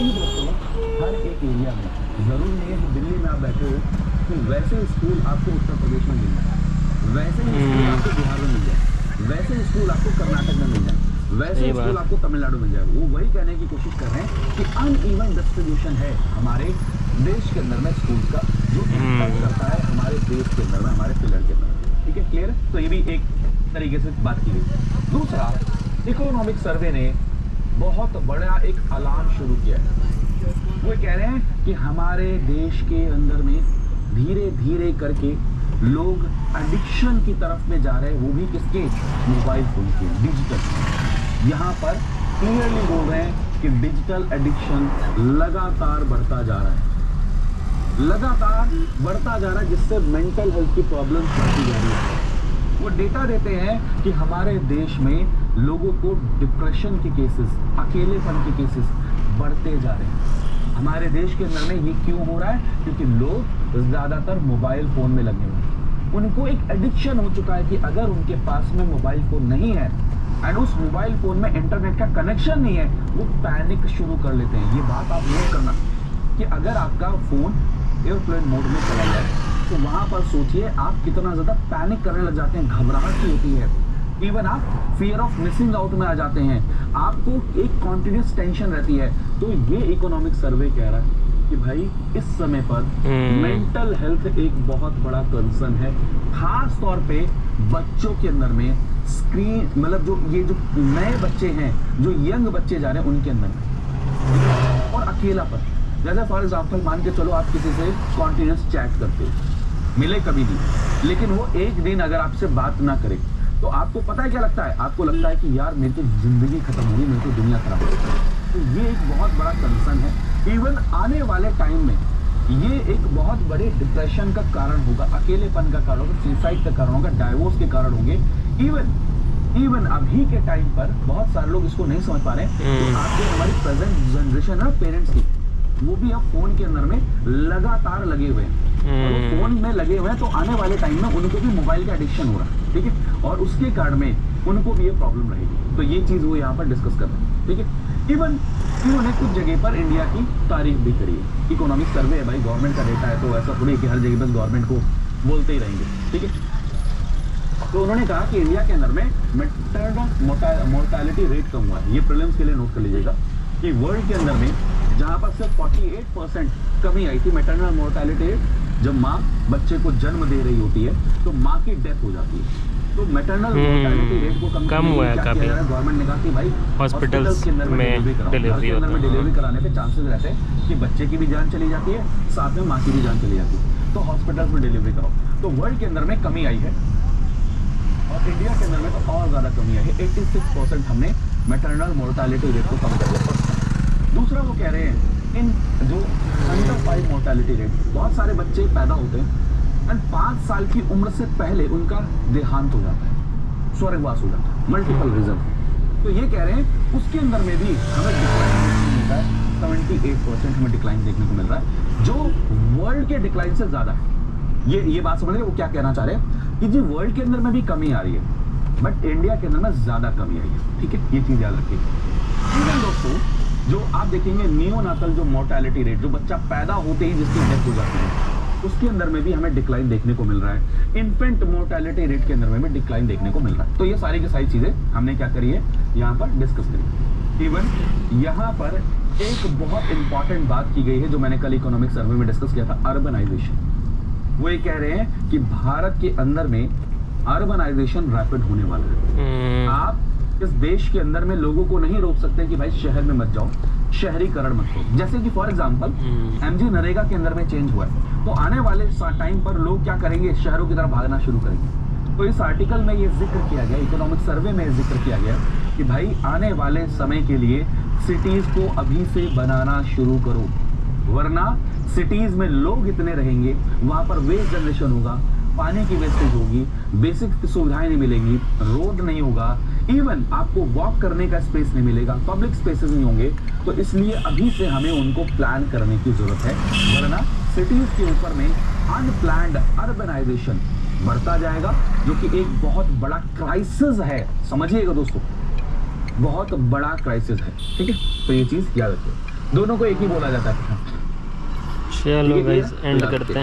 ही दोस्तों हर एक एरिया में, जरूर नहीं है कि दिल्ली में आप बैठे हो तो वैसे स्कूल आपको उत्तर प्रदेश में मिल जाए, वैसे ही स्कूल आपको बिहार में मिल जाए, वैसे ही स्कूल आपको कर्नाटक में मिल जाए, वैसे स्कूल आपको तमिलनाडु मिल जाए। वो वही कहने की कोशिश कर रहे हैं कि अनइवन डिस्ट्रीब्यूशन है हमारे देश के अंदर में स्कूल का, जो इम्पैक्ट करता है हमारे देश के अंदर में, हमारे पिलर के अंदर। ठीक है, क्लियर? तो ये भी एक तरीके से बात की गई। दूसरा, इकोनॉमिक सर्वे ने बहुत बड़ा एक अलार्म शुरू किया है। वो कह रहे हैं कि हमारे देश के अंदर में धीरे धीरे करके लोग एडिक्शन की तरफ में जा रहे हैं, वो भी किसके? मोबाइल फोन के, डिजिटल। यहाँ पर क्लियरली बोल रहे हैं कि डिजिटल एडिक्शन लगातार बढ़ता जा रहा है, लगातार बढ़ता जा रहा है, जिससे मेंटल हेल्थ की प्रॉब्लम्स बढ़ती जा रही है। वो डेटा देते हैं कि हमारे देश में लोगों को डिप्रेशन के केसेस, अकेलेपन के केसेस बढ़ते जा रहे हैं। हमारे देश के अंदर में ये क्यों हो रहा है? क्योंकि लोग ज्यादातर मोबाइल फोन में लगे हुए हैं। उनको एक एडिक्शन हो चुका है कि अगर उनके पास में मोबाइल फोन नहीं है एंड उस मोबाइल फोन में इंटरनेट का कनेक्शन नहीं है, वो पैनिक शुरू कर लेते हैं। ये बात आप नोट करना कि अगर आपका फोन एयरप्लेन मोड में चला जाए तो वहां पर सोचिए आप कितना ज्यादा पैनिक करने लग जाते हैं, घबराहट सी होती है, इवन आप फियर ऑफ मिसिंग आउट में आ जाते हैं, आपको एक कॉन्टिन्यूस टेंशन रहती है। तो ये इकोनॉमिक सर्वे कह रहा है कि भाई इस समय पर मेंटल हेल्थ एक बहुत बड़ा कंसर्न है, खास तौर पे बच्चों के अंदर में। स्क्रीन मतलब जो ये जो नए बच्चे हैं, जो यंग बच्चे जा रहे हैं उनके अंदर में, और अकेलापन। जैसे फॉर एग्जाम्पल मान के चलो आप किसी से कॉन्टिन्यूस चैट करते हो, मिले कभी भी, लेकिन वो एक दिन अगर आपसे बात ना करे तो आपको पता है क्या लगता है? आपको लगता है कि यार मेरी तो जिंदगी खत्म होगी, मेरी तो दुनिया खराब होगी। तो ये एक बहुत बड़ा कंसर्न है। इवन आने वाले टाइम में ये एक बहुत बड़े डिप्रेशन का कारण होगा, अकेलेपन का कारण होगा, सुसाइड का कारण होगा, डाइवोर्स के कारण होंगे। इवन अभी के टाइम पर बहुत सारे लोग इसको नहीं समझ पा रहे हैं। तो आपके हमारी प्रेजेंट जनरेशन है ना, पेरेंट्स की, वो भी अब फोन के अंदर में लगातार लगे हुए हैं, और वो फोन में लगे हुए हैं तो आने वाले टाइम में उनको भी मोबाइल का एडिक्शन हो रहा है। ठीक है, और उसके कारण में उनको भी ये प्रॉब्लम रहेगी। तो ये चीज वो यहाँ पर डिस्कस कर रहे हैं। ठीक है, इवन इन्होंने कुछ जगह पर इंडिया की तारीफ भी करी है। इकोनॉमिक सर्वे है भाई, गवर्नमेंट का डेटा है, तो ऐसा थोड़ी कि हर जगह बस गवर्नमेंट को बोलते ही रहेंगे। ठीक है, तो उन्होंने कहा कि इंडिया के अंदर में मैटरनल मोर्टेलिटी रेट कम हुआ है। ये प्रीलिम्स के लिए नोट कर लीजिएगा कि वर्ल्ड के अंदर में जहां पर सिर्फ 48% कमी आई थी मैटरनल मोर्टेलिटी रेट, जब माँ बच्चे को जन्म दे रही होती है तो माँ की डेथ हो जाती है। तो मैटरनल मोर्टेलिटी रेट को कम हुआ है काफी। गवर्नमेंट ने कहा कि भाई हॉस्पिटल्स के अंदर में डिलीवरी कराने पे चांसेस रहते हैं कि बच्चे की भी जान चली जाती है, साथ में माँ की भी जान चली जाती है, तो हॉस्पिटल्स में डिलीवरी कराओ। तो वर्ल्ड के अंदर में कमी आई है, और इंडिया के अंदर में तो और ज्यादा कमी आई है। 86% हमने मैटरनल मोर्टेलिटी रेट को कम कर दिया। दूसरा वो कह रहे हैं इन जो अंडर 5 मोर्टेलिटी रेट, बहुत सारे बच्चे पैदा होते हैं एंड 5 साल की उम्र से पहले उनका देहांत हो जाता है, स्वर्गवास हो जाता है, मल्टीपल रीजन। तो ये कह रहे हैं उसके अंदर में भी हमें डिक्लाइन मिलता है, 78% हमें डिक्लाइन देखने को मिल रहा है, जो वर्ल्ड के डिक्लाइन से ज्यादा है। ये बात समझ रहे, वो क्या कहना चाह रहे हैं कि जी वर्ल्ड के अंदर में भी कमी आ रही है, बट इंडिया के अंदर में ज्यादा कमी आई है। ठीक है, ये चीज याद रखिए। दोस्तों, जो आप देखेंगे नियोनाटल जो मोर्टेलिटी रेट, जो बच्चा पैदा होते ही जिसकी डेथ हो जाती है, उसके अंदर में भी हमें डिक्लाइन देखने को मिल रहा है। इन्फेंट मोर्टेलिटी रेट के अंदर में भी डिक्लाइन देखने को मिल रहा है। तो ये सारी की सारी चीजें हमने क्या करी है, यहाँ पर डिस्कस करी। इवन यहाँ पर एक बहुत इंपॉर्टेंट बात की गई है जो मैंने कल इकोनॉमिक सर्वे में डिस्कस किया था, अर्बनाइजेशन। वो ये कह रहे हैं कि भारत के अंदर में अर्बनाइजेशन रैपिड होने वाला है। आप इस देश के अंदर में लोगों को नहीं रोक सकते कि भाई शहर में मत जाओ, शहरीकरण मत करो। जैसे कि फॉर एग्जांपल एमजी नरेगा के अंदर में चेंज हुआ है, तो आने वाले टाइम पर लोग क्या करेंगे, शहरों की तरफ भागना शुरू करेंगे। तो इस आर्टिकल में ये जिक्र किया गया, इकोनॉमिक सर्वे में जिक्र किया गया कि भाई आने वाले समय के लिए सिटीज को अभी से बनाना शुरू करो, वरना सिटीज में लोग इतने रहेंगे, वहां पर वेस्ट जनरेशन होगा, पानी की वेस्टेज होगी, बेसिक सुविधाएं नहीं मिलेंगी, रोड नहीं होगा, इवन आपको वॉक करने का स्पेस नहीं मिलेगा, पब्लिक स्पेसेस नहीं होंगे। तो इसलिए अभी से हमें उनको प्लान करने की जरूरत है, वरना सिटीज के ऊपर में अनप्लान्ड अर्बनाइजेशन बढ़ता जाएगा, जो कि एक बहुत बड़ा क्राइसिस है। समझिएगा दोस्तों, बहुत बड़ा क्राइसिस है। ठीक है, तो ये चीज याद रखिए। दोनों को एक ही बोला जाता है। चलो गाइस एंड करते हैं।